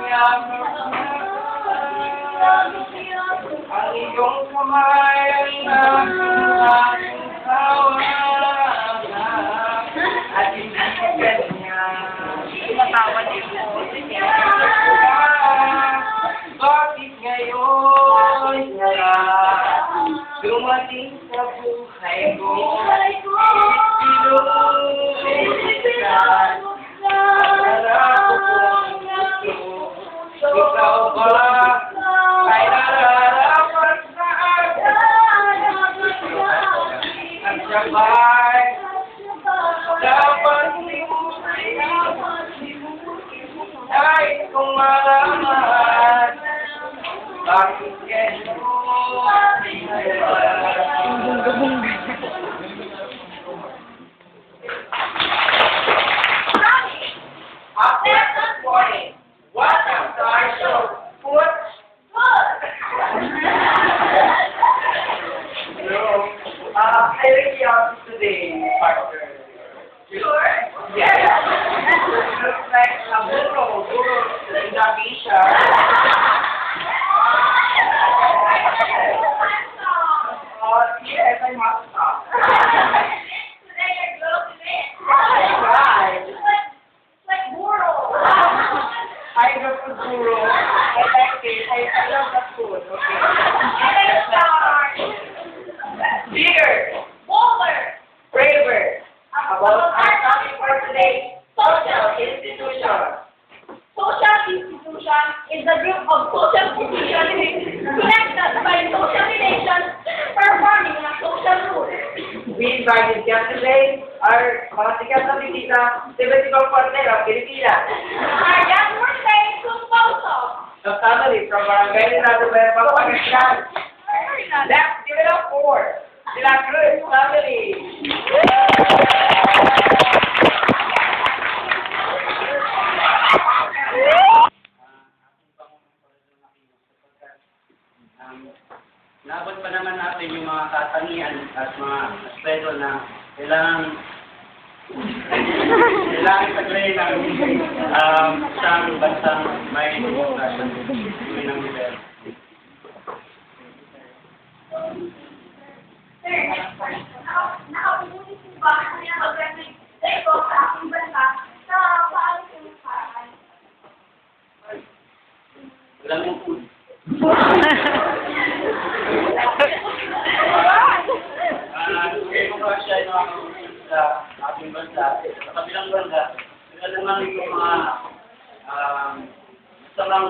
ang iyong kamay ay aking tawanan at hindi kanya Matawa din po. bakit ngayon ka dumating sa buhay ko ilubukan ikaw ba ay nararapat sa akin at sabay dapat ay kung malaman bakit ganyan after this morning, what a star show! Put I really asked today, partner. Sure? Yes. Looks like a burro in the picture. Yes, I must stop. Today you're glow-to-it. Right. Like burro. I love the burro. I like it. I love the food. Okay. And then star. Bigger. Bolder. Braver. About our topic for today, social institution. Social institution is a group of social institutions connected by social relations performing a social role. We invited guests today our mga sikat na bisita sa iba't ibang parte ng Pilipinas. Our guest for today is composed of The family from Barangay Nilado Bayan, Pangasinan. Let's give it up for De La Cruz family. Naabot pa naman natin yung mga katangian at mga aspeto na kailangan saklayin ng isang bansang may demokrasya ng nivel. Sir, nakapunin po ba na mag-graduate ito sa aking bansa sa paalis ng paraan? Alam mo po, demokrasya ay nakakaroon sa ating bansa. Sa kabilang bansa, sila naman yung mga masamang